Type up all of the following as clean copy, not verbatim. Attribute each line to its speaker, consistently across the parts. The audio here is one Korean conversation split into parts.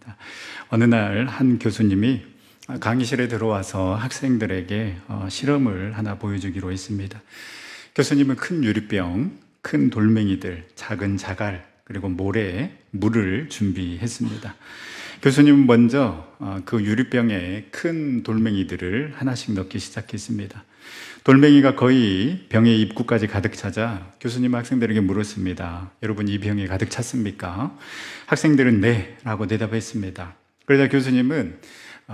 Speaker 1: 있습니다. 어느 날 한 교수님이 강의실에 들어와서 학생들에게 실험을 하나 보여주기로 했습니다. 교수님은 큰 유리병, 큰 돌멩이들, 작은 자갈, 그리고 모래에 물을 준비했습니다. 교수님은 먼저 그 유리병에 큰 돌멩이들을 하나씩 넣기 시작했습니다. 돌멩이가 거의 병의 입구까지 가득 차자 교수님은 학생들에게 물었습니다. 여러분, 이 병이 가득 찼습니까? 학생들은 네 라고 대답했습니다. 그러자 교수님은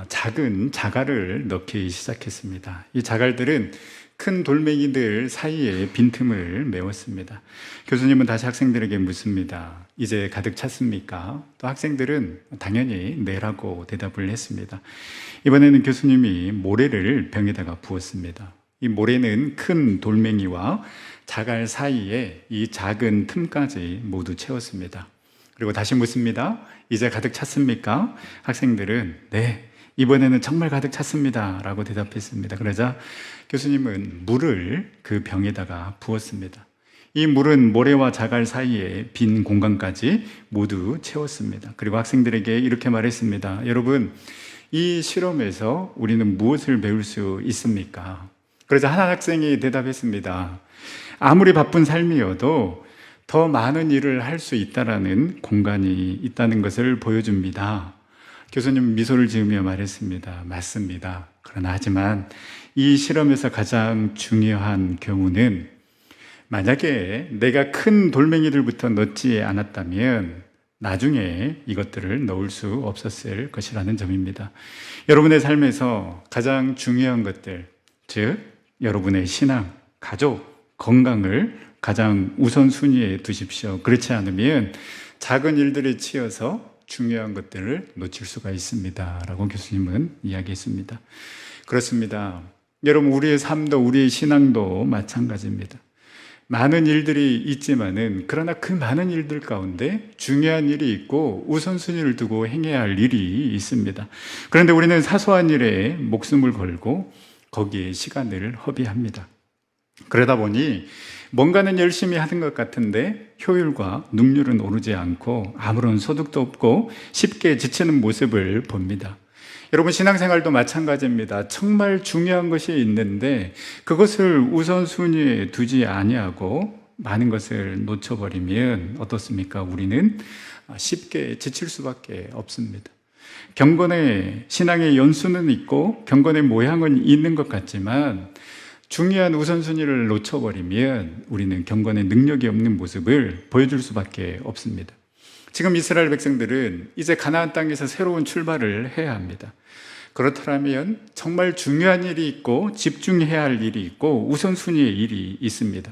Speaker 1: 작은 자갈을 넣기 시작했습니다. 이 자갈들은 큰 돌멩이들 사이에 빈틈을 메웠습니다. 교수님은 다시 학생들에게 묻습니다. 이제 가득 찼습니까? 또 학생들은 당연히 네라고 대답을 했습니다. 이번에는 교수님이 모래를 병에다가 부었습니다. 이 모래는 큰 돌멩이와 자갈 사이에 이 작은 틈까지 모두 채웠습니다. 그리고 다시 묻습니다. 이제 가득 찼습니까? 학생들은 네, 이번에는 정말 가득 찼습니다 라고 대답했습니다. 그러자 교수님은 물을 그 병에다가 부었습니다. 이 물은 모래와 자갈 사이에 빈 공간까지 모두 채웠습니다. 그리고 학생들에게 이렇게 말했습니다. 여러분, 이 실험에서 우리는 무엇을 배울 수 있습니까? 그러자 한 학생이 대답했습니다. 아무리 바쁜 삶이어도 더 많은 일을 할 수 있다는 공간이 있다는 것을 보여줍니다. 교수님 미소를 지으며 말했습니다. 맞습니다. 그러나 하지만 이 실험에서 가장 중요한 경우는 만약에 내가 큰 돌멩이들부터 넣지 않았다면 나중에 이것들을 넣을 수 없었을 것이라는 점입니다. 여러분의 삶에서 가장 중요한 것들, 즉 여러분의 신앙, 가족, 건강을 가장 우선순위에 두십시오. 그렇지 않으면 작은 일들에 치여서 중요한 것들을 놓칠 수가 있습니다 라고 교수님은 이야기했습니다. 그렇습니다. 여러분, 우리의 삶도 우리의 신앙도 마찬가지입니다. 많은 일들이 있지만은 그러나 그 많은 일들 가운데 중요한 일이 있고 우선순위를 두고 행해야 할 일이 있습니다. 그런데 우리는 사소한 일에 목숨을 걸고 거기에 시간을 허비합니다. 그러다 보니 뭔가는 열심히 하는 것 같은데 효율과 능률은 오르지 않고 아무런 소득도 없고 쉽게 지치는 모습을 봅니다. 여러분, 신앙생활도 마찬가지입니다. 정말 중요한 것이 있는데 그것을 우선순위에 두지 아니하고 많은 것을 놓쳐버리면 어떻습니까? 우리는 쉽게 지칠 수밖에 없습니다. 경건의 신앙의 연수는 있고 경건의 모양은 있는 것 같지만 중요한 우선순위를 놓쳐버리면 우리는 경건의 능력이 없는 모습을 보여줄 수밖에 없습니다. 지금 이스라엘 백성들은 이제 가나안 땅에서 새로운 출발을 해야 합니다. 그렇다면 정말 중요한 일이 있고 집중해야 할 일이 있고 우선순위의 일이 있습니다.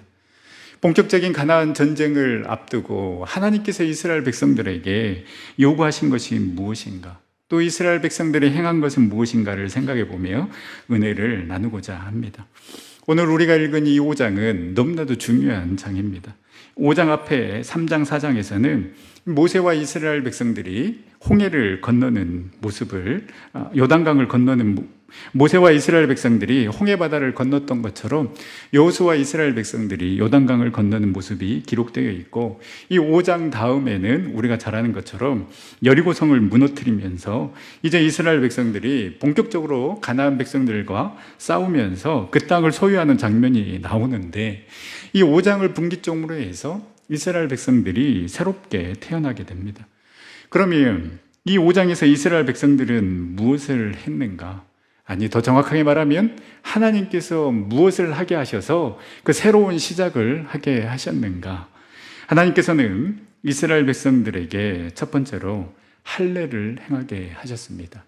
Speaker 1: 본격적인 가나안 전쟁을 앞두고 하나님께서 이스라엘 백성들에게 요구하신 것이 무엇인가, 또 이스라엘 백성들이 행한 것은 무엇인가를 생각해 보며 은혜를 나누고자 합니다. 오늘 우리가 읽은 이 5장은 너무나도 중요한 장입니다. 5장 앞에 3장, 4장에서는 모세와 이스라엘 백성들이 홍해를 건너는 모습을, 요단강을 건너는 모세와 이스라엘 백성들이 홍해바다를 건넜던 것처럼 여호수아와 이스라엘 백성들이 요단강을 건너는 모습이 기록되어 있고, 이 5장 다음에는 우리가 잘 아는 것처럼 여리고성을 무너뜨리면서 이제 이스라엘 백성들이 본격적으로 가나안 백성들과 싸우면서 그 땅을 소유하는 장면이 나오는데, 이 5장을 분기점으로 해서 이스라엘 백성들이 새롭게 태어나게 됩니다. 그러면 이 5장에서 이스라엘 백성들은 무엇을 했는가? 아니, 더 정확하게 말하면 하나님께서 무엇을 하게 하셔서 그 새로운 시작을 하게 하셨는가? 하나님께서는 이스라엘 백성들에게 첫 번째로 할례를 행하게 하셨습니다.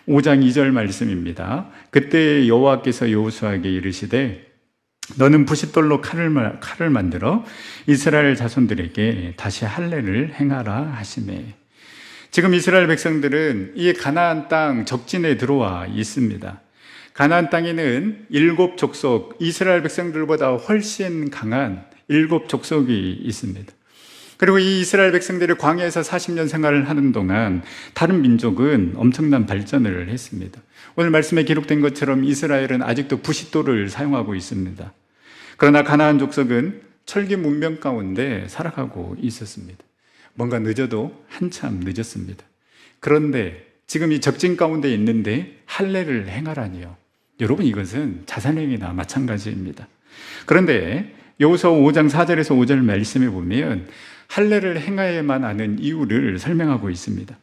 Speaker 1: 5장 2절 말씀입니다. 그때 여호와께서 여호수아에게 이르시되 너는 부싯돌로 칼을 만들어 이스라엘 자손들에게 다시 할례를 행하라 하시매. 지금 이스라엘 백성들은 이 가나안 땅 적진에 들어와 있습니다. 가나안 땅에는 7 족속, 이스라엘 백성들보다 훨씬 강한 7 족속이 있습니다. 그리고 이 이스라엘 백성들이 광야에서 40년 생활을 하는 동안 다른 민족은 엄청난 발전을 했습니다. 오늘 말씀에 기록된 것처럼 이스라엘은 아직도 부싯돌을 사용하고 있습니다. 그러나 가나안 족속은 철기 문명 가운데 살아가고 있었습니다. 뭔가 늦어도 한참 늦었습니다. 그런데 지금 이 적진 가운데 있는데 할례를 행하라니요. 여러분, 이것은 자살행위나 마찬가지입니다. 그런데 여호수아 5장 4절에서 5절 말씀에 보면 할례를 행하여야만 하는 이유를 설명하고 있습니다.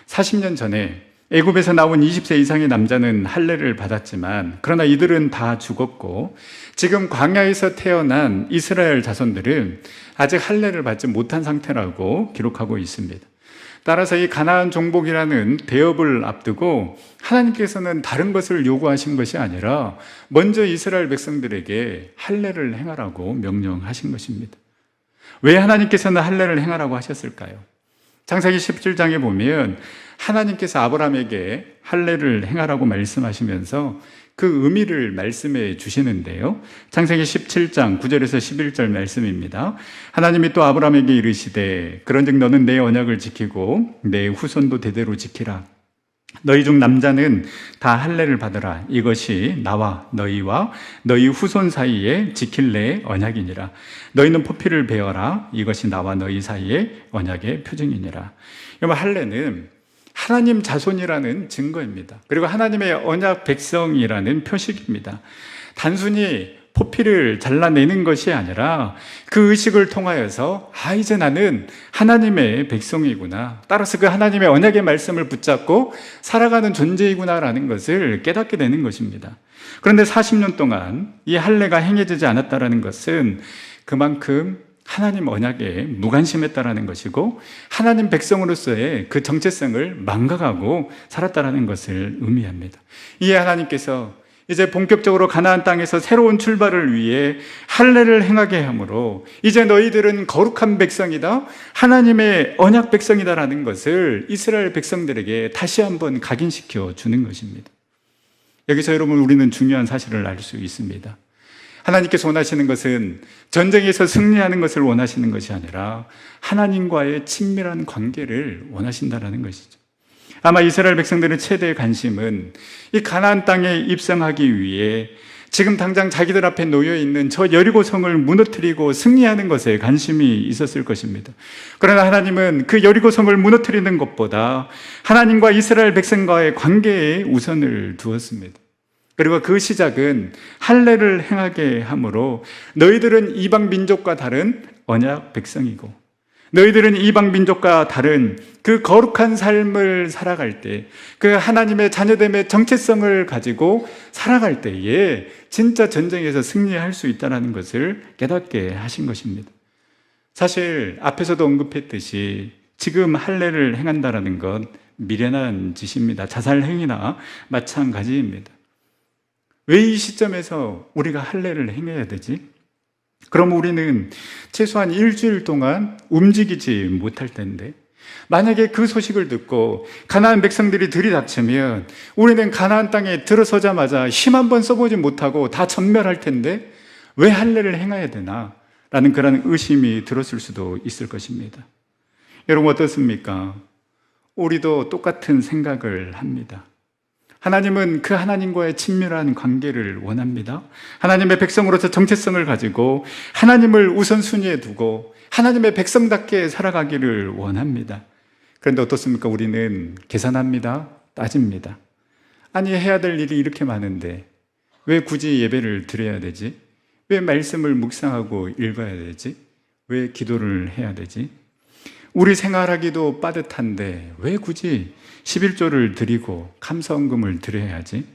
Speaker 1: 40년 전에 애굽에서 나온 20세 이상의 남자는 할례를 받았지만 그러나 이들은 다 죽었고 지금 광야에서 태어난 이스라엘 자손들은 아직 할례를 받지 못한 상태라고 기록하고 있습니다. 따라서 이 가나안 정복이라는 대업을 앞두고 하나님께서는 다른 것을 요구하신 것이 아니라 먼저 이스라엘 백성들에게 할례를 행하라고 명령하신 것입니다. 왜 하나님께서는 할례를 행하라고 하셨을까요? 창세기 17장에 보면 하나님께서 아브라함에게 할례를 행하라고 말씀하시면서 그 의미를 말씀해 주시는데요. 창세기 17장 9절에서 11절 말씀입니다. 하나님이 또 아브라함에게 이르시되 그런즉 너는 내 언약을 지키고 내 후손도 대대로 지키라. 너희 중 남자는 다 할례를 받으라. 이것이 나와 너희와 너희 후손 사이에 지킬 내 언약이니라. 너희는 포피를 베어라. 이것이 나와 너희 사이에 언약의 표징이니라. 여러분, 할례는 하나님 자손이라는 증거입니다. 그리고 하나님의 언약 백성이라는 표식입니다. 단순히 포피를 잘라내는 것이 아니라 그 의식을 통하여서 이제 나는 하나님의 백성이구나. 따라서 그 하나님의 언약의 말씀을 붙잡고 살아가는 존재이구나라는 것을 깨닫게 되는 것입니다. 그런데 40년 동안 이 할례가 행해지지 않았다는 것은 그만큼 하나님 언약에 무관심했다라는 것이고 하나님 백성으로서의 그 정체성을 망각하고 살았다라는 것을 의미합니다. 이에 하나님께서 이제 본격적으로 가나안 땅에서 새로운 출발을 위해 할례를 행하게 하므로 이제 너희들은 거룩한 백성이다, 하나님의 언약 백성이다라는 것을 이스라엘 백성들에게 다시 한번 각인시켜 주는 것입니다. 여기서 여러분, 우리는 중요한 사실을 알 수 있습니다. 하나님께서 원하시는 것은 전쟁에서 승리하는 것을 원하시는 것이 아니라 하나님과의 친밀한 관계를 원하신다는 것이죠. 아마 이스라엘 백성들의 최대의 관심은 이 가나안 땅에 입성하기 위해 지금 당장 자기들 앞에 놓여 있는 저 여리고 성을 무너뜨리고 승리하는 것에 관심이 있었을 것입니다. 그러나 하나님은 그 여리고 성을 무너뜨리는 것보다 하나님과 이스라엘 백성과의 관계에 우선을 두었습니다. 그리고 그 시작은 할례를 행하게 함으로 너희들은 이방 민족과 다른 언약 백성이고 너희들은 이방 민족과 다른 그 거룩한 삶을 살아갈 때, 그 하나님의 자녀됨의 정체성을 가지고 살아갈 때에 진짜 전쟁에서 승리할 수 있다는 것을 깨닫게 하신 것입니다. 사실 앞에서도 언급했듯이 지금 할례를 행한다는 건 미련한 짓입니다. 자살 행위나 마찬가지입니다. 왜 이 시점에서 우리가 할례를 행해야 되지? 그럼 우리는 최소한 일주일 동안 움직이지 못할 텐데, 만약에 그 소식을 듣고 가나안 백성들이 들이닥치면 우리는 가나안 땅에 들어서자마자 힘 한번 써보지 못하고 다 전멸할 텐데 왜 할례를 행해야 되나? 라는 그런 의심이 들었을 수도 있을 것입니다. 여러분, 어떻습니까? 우리도 똑같은 생각을 합니다. 하나님은 그 하나님과의 친밀한 관계를 원합니다. 하나님의 백성으로서 정체성을 가지고 하나님을 우선순위에 두고 하나님의 백성답게 살아가기를 원합니다. 그런데 어떻습니까? 우리는 계산합니다. 따집니다. 아니, 해야 될 일이 이렇게 많은데 왜 굳이 예배를 드려야 되지? 왜 말씀을 묵상하고 읽어야 되지? 왜 기도를 해야 되지? 우리 생활하기도 빠듯한데 왜 굳이 11조를 드리고 감사헌금을 드려야지?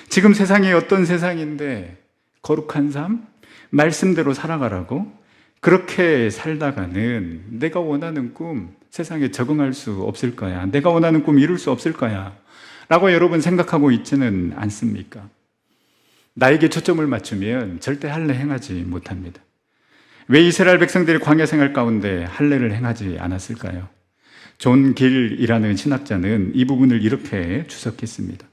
Speaker 1: 지금 세상이 어떤 세상인데 거룩한 삶, 말씀대로 살아가라고? 그렇게 살다가는 내가 원하는 꿈 세상에 적응할 수 없을 거야. 내가 원하는 꿈 이룰 수 없을 거야. 라고 여러분 생각하고 있지는 않습니까? 나에게 초점을 맞추면 절대 할례 행하지 못합니다. 왜 이스라엘 백성들이 광야 생활 가운데 할례를 행하지 않았을까요? 존 길이라는 신학자는 이 부분을 이렇게 주석했습니다.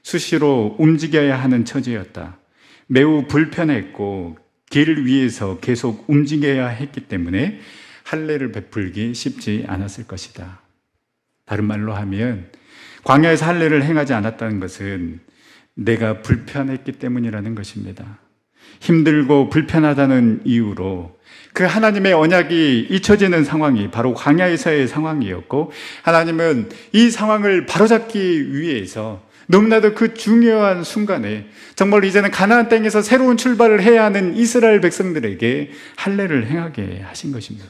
Speaker 1: 수시로 움직여야 하는 처지였다. 매우 불편했고 길 위에서 계속 움직여야 했기 때문에 할례를 베풀기 쉽지 않았을 것이다. 다른 말로 하면 광야에서 할례를 행하지 않았다는 것은 내가 불편했기 때문이라는 것입니다. 힘들고 불편하다는 이유로 그 하나님의 언약이 잊혀지는 상황이 바로 광야에서의 상황이었고, 하나님은 이 상황을 바로잡기 위해서 너무나도 그 중요한 순간에 정말 이제는 가나안 땅에서 새로운 출발을 해야 하는 이스라엘 백성들에게 할례를 행하게 하신 것입니다.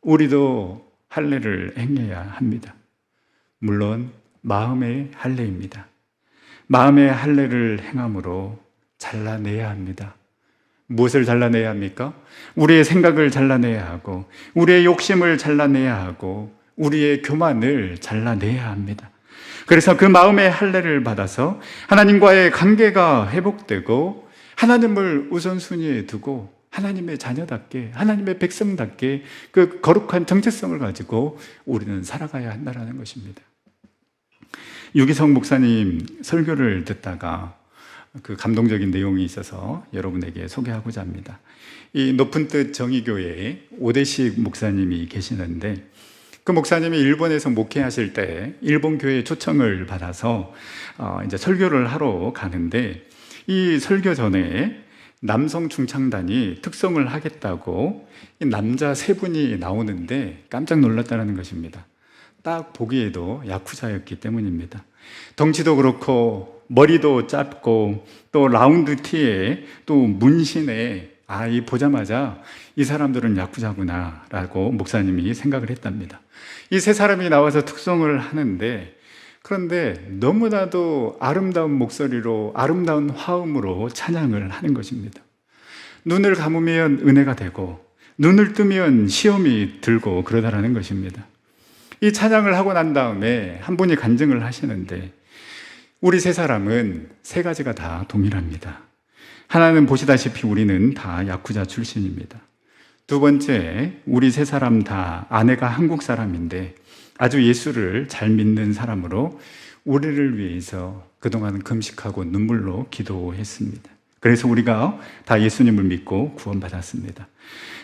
Speaker 1: 우리도 할례를 행해야 합니다. 물론 마음의 할례입니다. 마음의 할례를 행함으로 잘라내야 합니다. 무엇을 잘라내야 합니까? 우리의 생각을 잘라내야 하고, 우리의 욕심을 잘라내야 하고, 우리의 교만을 잘라내야 합니다. 그래서 그 마음의 할례를 받아서 하나님과의 관계가 회복되고, 하나님을 우선순위에 두고 하나님의 자녀답게, 하나님의 백성답게 그 거룩한 정체성을 가지고 우리는 살아가야 한다는 것입니다. 유기성 목사님 설교를 듣다가 그 감동적인 내용이 있어서 여러분에게 소개하고자 합니다. 이 높은 뜻 정의교회에 오대식 목사님이 계시는데, 그 목사님이 일본에서 목회하실 때 일본 교회의 초청을 받아서 이제 설교를 하러 가는데, 이 설교 전에 남성 중창단이 특성을 하겠다고 이 남자 세 분이 나오는데 깜짝 놀랐다는 것입니다. 딱 보기에도 야쿠자였기 때문입니다. 덩치도 그렇고 머리도 짧고 또 라운드 티에 또 문신에 이 보자마자 이 사람들은 야쿠자구나 라고 목사님이 생각을 했답니다. 이 세 사람이 나와서 특성을 하는데, 그런데 너무나도 아름다운 목소리로 아름다운 화음으로 찬양을 하는 것입니다. 눈을 감으면 은혜가 되고 눈을 뜨면 시험이 들고 그러다라는 것입니다. 이 찬양을 하고 난 다음에 한 분이 간증을 하시는데, 우리 세 사람은 세 가지가 다 동일합니다. 하나는 보시다시피 우리는 다 야쿠자 출신입니다. 두 번째, 우리 세 사람 다 아내가 한국 사람인데 아주 예수를 잘 믿는 사람으로 우리를 위해서 그동안 금식하고 눈물로 기도했습니다. 그래서 우리가 다 예수님을 믿고 구원받았습니다.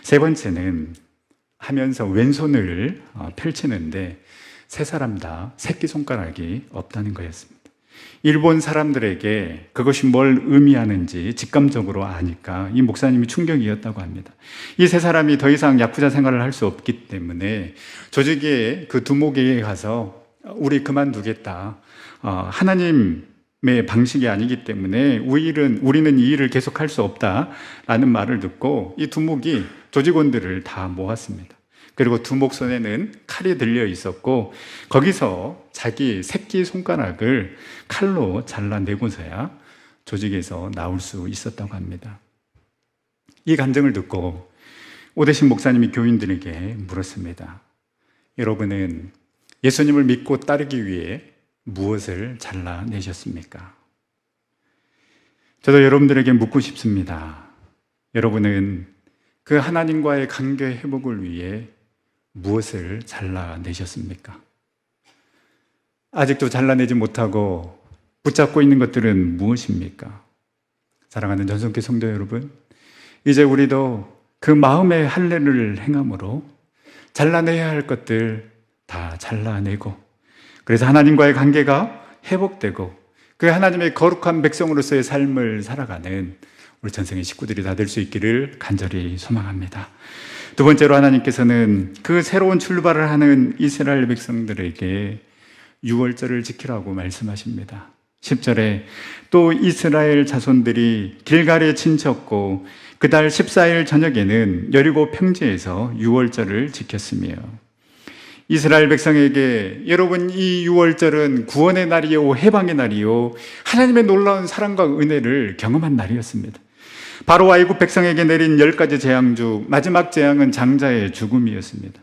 Speaker 1: 세 번째는 하면서 왼손을 펼치는데 세 사람 다 새끼손가락이 없다는 거였습니다. 일본 사람들에게 그것이 뭘 의미하는지 직감적으로 아니까 이 목사님이 충격이었다고 합니다. 이 세 사람이 더 이상 야쿠자 생활을 할 수 없기 때문에 조직의 그 두목에게 가서 우리 그만두겠다, 하나님의 방식이 아니기 때문에 우리는 이 일을 계속할 수 없다라는 말을 듣고 이 두목이 조직원들을 다 모았습니다. 그리고 두목 손에는 칼이 들려 있었고, 거기서 자기 새끼 손가락을 칼로 잘라내고서야 조직에서 나올 수 있었다고 합니다. 이 간증을 듣고 오대신 목사님이 교인들에게 물었습니다. 여러분은 예수님을 믿고 따르기 위해 무엇을 잘라내셨습니까? 저도 여러분들에게 묻고 싶습니다. 여러분은 그 하나님과의 관계 회복을 위해 무엇을 잘라내셨습니까? 아직도 잘라내지 못하고 붙잡고 있는 것들은 무엇입니까? 사랑하는 전성교 성도 여러분, 이제 우리도 그 마음의 할례를 행함으로 잘라내야 할 것들 다 잘라내고, 그래서 하나님과의 관계가 회복되고 그 하나님의 거룩한 백성으로서의 삶을 살아가는 우리 전생의 식구들이 다 될 수 있기를 간절히 소망합니다. 두 번째로, 하나님께서는 그 새로운 출발을 하는 이스라엘 백성들에게 유월절을 지키라고 말씀하십니다. 10절에 또 이스라엘 자손들이 길갈에 진쳤고 그달 14일 저녁에는 여리고 평지에서 유월절을 지켰으며, 이스라엘 백성에게 여러분, 이 유월절은 구원의 날이요 해방의 날이요 하나님의 놀라운 사랑과 은혜를 경험한 날이었습니다. 바로 애굽 백성에게 내린 10가지 재앙 중 마지막 재앙은 장자의 죽음이었습니다.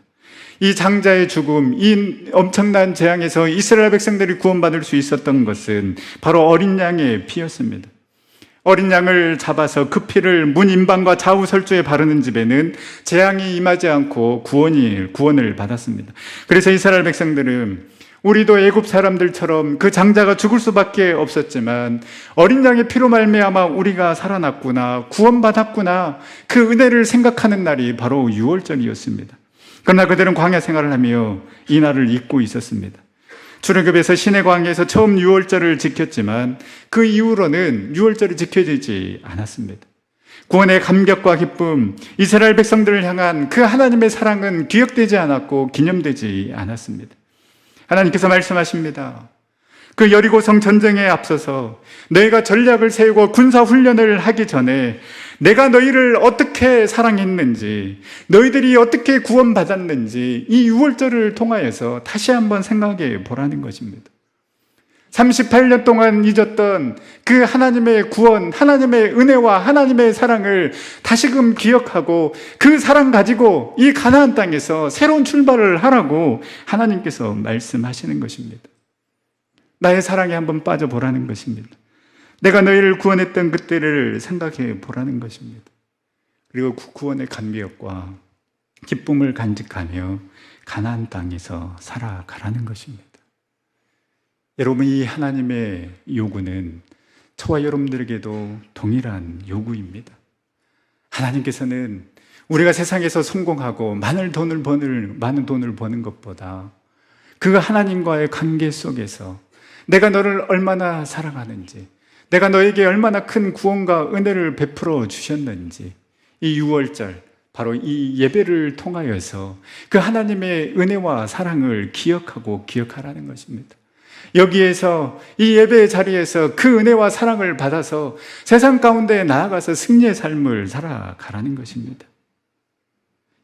Speaker 1: 이 장자의 죽음, 이 엄청난 재앙에서 이스라엘 백성들이 구원받을 수 있었던 것은 바로 어린 양의 피였습니다. 어린 양을 잡아서 그 피를 문 임방과 좌우 설주에 바르는 집에는 재앙이 임하지 않고 구원을 받았습니다. 그래서 이스라엘 백성들은 우리도 애굽 사람들처럼 그 장자가 죽을 수밖에 없었지만 어린 양의 피로 말미암아 우리가 살아났구나, 구원받았구나, 그 은혜를 생각하는 날이 바로 유월절이었습니다. 그러나 그들은 광야 생활을 하며 이 날을 잊고 있었습니다. 출애굽에서 시내 광야에서 처음 유월절을 지켰지만 그 이후로는 유월절이 지켜지지 않았습니다. 구원의 감격과 기쁨, 이스라엘 백성들을 향한 그 하나님의 사랑은 기억되지 않았고 기념되지 않았습니다. 하나님께서 말씀하십니다. 그 여리고성 전쟁에 앞서서 너희가 전략을 세우고 군사훈련을 하기 전에 내가 너희를 어떻게 사랑했는지, 너희들이 어떻게 구원받았는지 이 유월절을 통하여서 다시 한번 생각해 보라는 것입니다. 38년 동안 잊었던 그 하나님의 구원, 하나님의 은혜와 하나님의 사랑을 다시금 기억하고 그 사랑 가지고 이 가나안 땅에서 새로운 출발을 하라고 하나님께서 말씀하시는 것입니다. 나의 사랑에 한번 빠져보라는 것입니다. 내가 너희를 구원했던 그때를 생각해 보라는 것입니다. 그리고 구원의 감격과 기쁨을 간직하며 가나안 땅에서 살아가라는 것입니다. 여러분, 이 하나님의 요구는 저와 여러분들에게도 동일한 요구입니다. 하나님께서는 우리가 세상에서 성공하고 많은 돈을 버는 것보다 그 하나님과의 관계 속에서 내가 너를 얼마나 사랑하는지, 내가 너에게 얼마나 큰 구원과 은혜를 베풀어 주셨는지, 이 유월절, 바로 이 예배를 통하여서 그 하나님의 은혜와 사랑을 기억하라는 것입니다. 여기에서 이 예배의 자리에서 그 은혜와 사랑을 받아서 세상 가운데 나아가서 승리의 삶을 살아가라는 것입니다.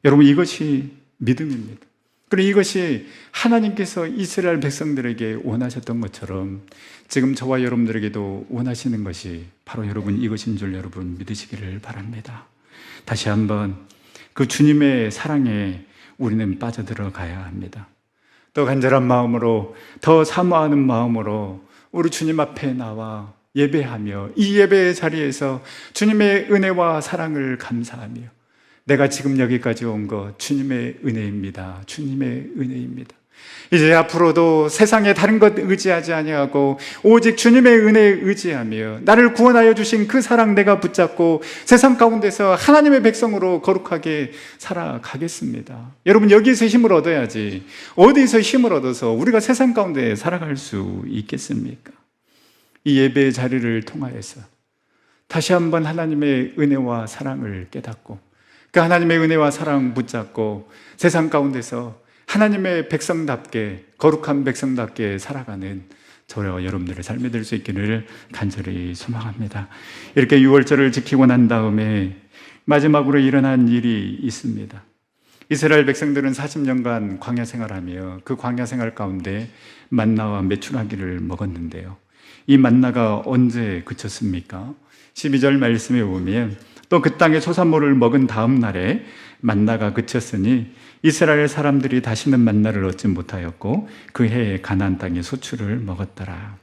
Speaker 1: 여러분, 이것이 믿음입니다. 그리고 이것이 하나님께서 이스라엘 백성들에게 원하셨던 것처럼 지금 저와 여러분들에게도 원하시는 것이 바로 여러분 이것인 줄 여러분 믿으시기를 바랍니다. 다시 한번 그 주님의 사랑에 우리는 빠져들어가야 합니다. 더 간절한 마음으로, 더 사모하는 마음으로 우리 주님 앞에 나와 예배하며 이 예배의 자리에서 주님의 은혜와 사랑을 감사하며 내가 지금 여기까지 온 것 주님의 은혜입니다. 주님의 은혜입니다. 이제 앞으로도 세상에 다른 것 의지하지 아니하고 오직 주님의 은혜에 의지하며 나를 구원하여 주신 그 사랑 내가 붙잡고 세상 가운데서 하나님의 백성으로 거룩하게 살아가겠습니다. 여러분, 여기서 힘을 얻어야지 어디서 힘을 얻어서 우리가 세상 가운데 살아갈 수 있겠습니까? 이 예배의 자리를 통하여서 다시 한번 하나님의 은혜와 사랑을 깨닫고 그 하나님의 은혜와 사랑 붙잡고 세상 가운데서 하나님의 백성답게, 거룩한 백성답게 살아가는 저와 여러분들의 삶이 될 수 있기를 간절히 소망합니다. 이렇게 유월절을 지키고 난 다음에 마지막으로 일어난 일이 있습니다. 이스라엘 백성들은 40년간 광야 생활하며 그 광야 생활 가운데 만나와 메추라기를 먹었는데요. 이 만나가 언제 그쳤습니까? 12절 말씀에 보면 또 그 땅의 소산물을 먹은 다음 날에 만나가 그쳤으니 이스라엘 사람들이 다시는 만나를 얻지 못하였고 그 해에 가나안 땅의 소출을 먹었더라.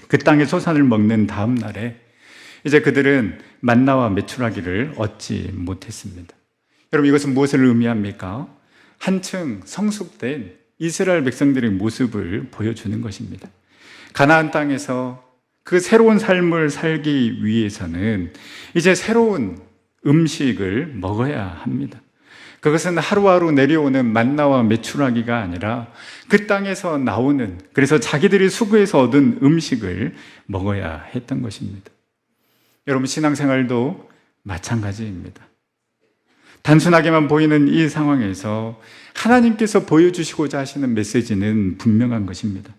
Speaker 1: 그 땅의 소산을 먹는 다음 날에 이제 그들은 만나와 메추라기를 얻지 못했습니다. 여러분, 이것은 무엇을 의미합니까? 한층 성숙된 이스라엘 백성들의 모습을 보여주는 것입니다. 가나안 땅에서 그 새로운 삶을 살기 위해서는 이제 새로운 음식을 먹어야 합니다. 그것은 하루하루 내려오는 만나와 메추라기가 아니라 그 땅에서 나오는, 그래서 자기들이 수고해서 얻은 음식을 먹어야 했던 것입니다. 여러분, 신앙생활도 마찬가지입니다. 단순하게만 보이는 이 상황에서 하나님께서 보여주시고자 하시는 메시지는 분명한 것입니다.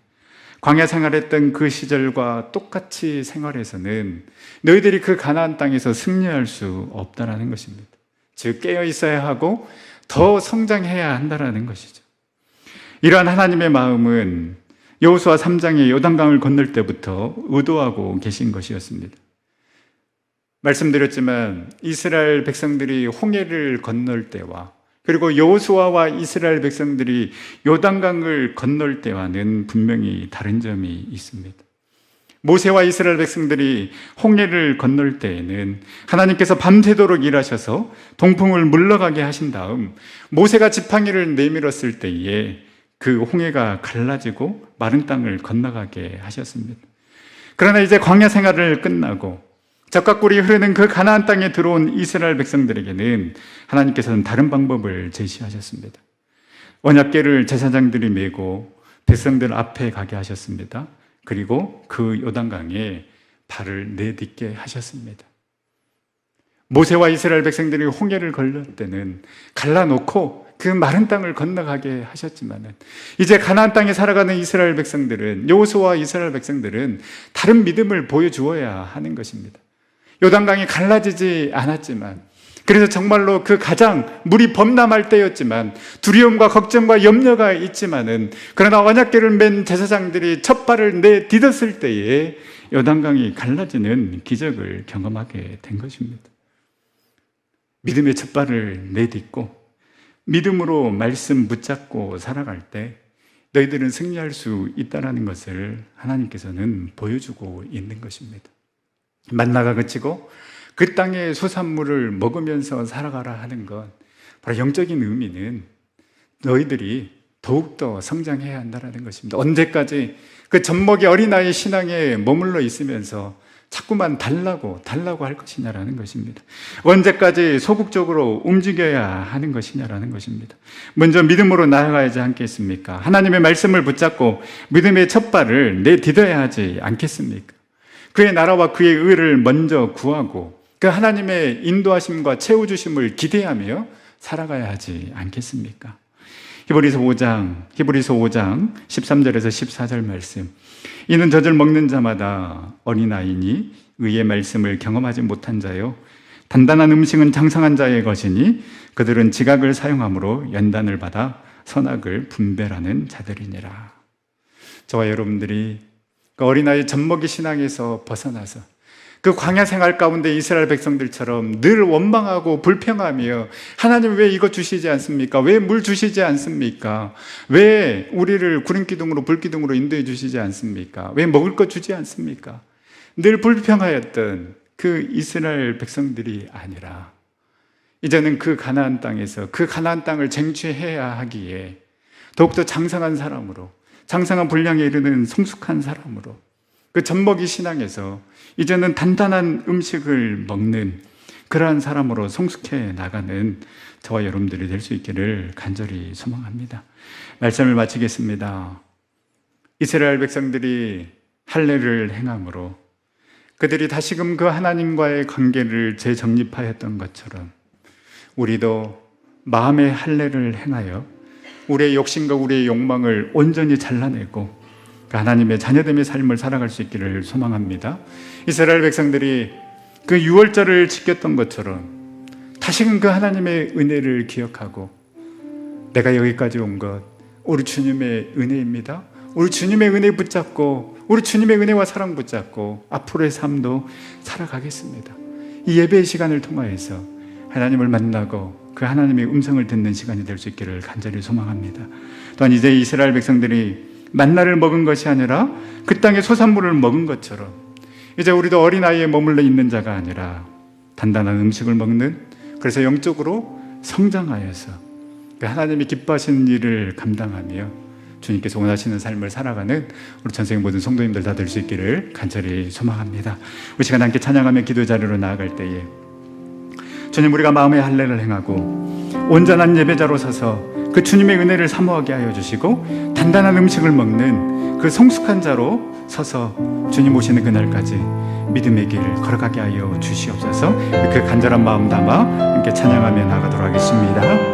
Speaker 1: 광야 생활했던 그 시절과 똑같이 생활해서는 너희들이 그 가나안 땅에서 승리할 수 없다라는 것입니다. 즉, 깨어 있어야 하고 더 성장해야 한다라는 것이죠. 이러한 하나님의 마음은 여호수아 3장의 요단강을 건널 때부터 의도하고 계신 것이었습니다. 말씀드렸지만 이스라엘 백성들이 홍해를 건널 때와 그리고 여호수아와 이스라엘 백성들이 요단강을 건널 때와는 분명히 다른 점이 있습니다. 모세와 이스라엘 백성들이 홍해를 건널 때에는 하나님께서 밤새도록 일하셔서 동풍을 물러가게 하신 다음 모세가 지팡이를 내밀었을 때에 그 홍해가 갈라지고 마른 땅을 건너가게 하셨습니다. 그러나 이제 광야 생활을 끝나고 적과 꿀이 흐르는 그 가나안 땅에 들어온 이스라엘 백성들에게는 하나님께서는 다른 방법을 제시하셨습니다. 언약궤를 제사장들이 메고 백성들 앞에 가게 하셨습니다. 그리고 그 요단강에 발을 내딛게 하셨습니다. 모세와 이스라엘 백성들이 홍해를 건널 때는 갈라놓고 그 마른 땅을 건너가게 하셨지만은 이제 가나안 땅에 살아가는 이스라엘 백성들은, 여호수아와 이스라엘 백성들은 다른 믿음을 보여주어야 하는 것입니다. 요단강이 갈라지지 않았지만, 그래서 정말로 그 가장 물이 범람할 때였지만, 두려움과 걱정과 염려가 있지만은, 그러나 언약궤를 맨 제사장들이 첫 발을 내딛었을 때에 요단강이 갈라지는 기적을 경험하게 된 것입니다. 믿음의 첫 발을 내딛고 믿음으로 말씀 붙잡고 살아갈 때 너희들은 승리할 수 있다는 것을 하나님께서는 보여주고 있는 것입니다. 만나가 그치고 그 땅의 소산물을 먹으면서 살아가라 하는 것, 바로 영적인 의미는 너희들이 더욱더 성장해야 한다는 것입니다. 언제까지 그 젖먹이 어린아이 신앙에 머물러 있으면서 자꾸만 달라고 할 것이냐라는 것입니다. 언제까지 소극적으로 움직여야 하는 것이냐라는 것입니다. 먼저 믿음으로 나아가야지 않겠습니까? 하나님의 말씀을 붙잡고 믿음의 첫 발을 내딛어야 하지 않겠습니까? 그의 나라와 그의 의를 먼저 구하고 그 하나님의 인도하심과 채워주심을 기대하며 살아가야 하지 않겠습니까? 히브리서 5장 13절에서 14절 말씀. 이는 젖을 먹는 자마다 어린아이니 의의 말씀을 경험하지 못한 자요, 단단한 음식은 장성한 자의 것이니 그들은 지각을 사용함으로 연단을 받아 선악을 분별하는 자들이니라. 저와 여러분들이 그 어린아이 젖먹이 신앙에서 벗어나서 그 광야 생활 가운데 이스라엘 백성들처럼 늘 원망하고 불평하며 하나님 왜 이거 주시지 않습니까? 왜 물 주시지 않습니까? 왜 우리를 구름기둥으로 불기둥으로 인도해 주시지 않습니까? 왜 먹을 것 주지 않습니까? 늘 불평하였던 그 이스라엘 백성들이 아니라 이제는 그 가나안 땅에서 그 가나안 땅을 쟁취해야 하기에 더욱더 장성한 사람으로, 장성한 분량에 이르는 성숙한 사람으로, 그 젖먹이 신앙에서 이제는 단단한 음식을 먹는 그러한 사람으로 성숙해 나가는 저와 여러분들이 될 수 있기를 간절히 소망합니다. 말씀을 마치겠습니다. 이스라엘 백성들이 할례를 행함으로 그들이 다시금 그 하나님과의 관계를 재정립하였던 것처럼 우리도 마음의 할례를 행하여 우리의 욕심과 우리의 욕망을 온전히 잘라내고 하나님의 자녀됨의 삶을 살아갈 수 있기를 소망합니다. 이스라엘 백성들이 그 유월절을 지켰던 것처럼 다시금 그 하나님의 은혜를 기억하고 내가 여기까지 온 것 우리 주님의 은혜입니다. 우리 주님의 은혜 붙잡고 우리 주님의 은혜와 사랑 붙잡고 앞으로의 삶도 살아가겠습니다. 이 예배의 시간을 통하여서 하나님을 만나고 그 하나님의 음성을 듣는 시간이 될 수 있기를 간절히 소망합니다. 또한 이제 이스라엘 백성들이 만나를 먹은 것이 아니라 그 땅의 소산물을 먹은 것처럼 이제 우리도 어린아이에 머물러 있는 자가 아니라 단단한 음식을 먹는, 그래서 영적으로 성장하여서 그 하나님이 기뻐하시는 일을 감당하며 주님께서 원하시는 삶을 살아가는 우리 전생의 모든 성도님들 다 될 수 있기를 간절히 소망합니다. 우리 시간 함께 찬양하며 기도 자리로 나아갈 때에 주님, 우리가 마음의 할례를 행하고 온전한 예배자로 서서 그 주님의 은혜를 사모하게 하여 주시고 단단한 음식을 먹는 그 성숙한 자로 서서 주님 오시는 그날까지 믿음의 길 걸어가게 하여 주시옵소서. 그 간절한 마음 담아 함께 찬양하며 나가도록 하겠습니다.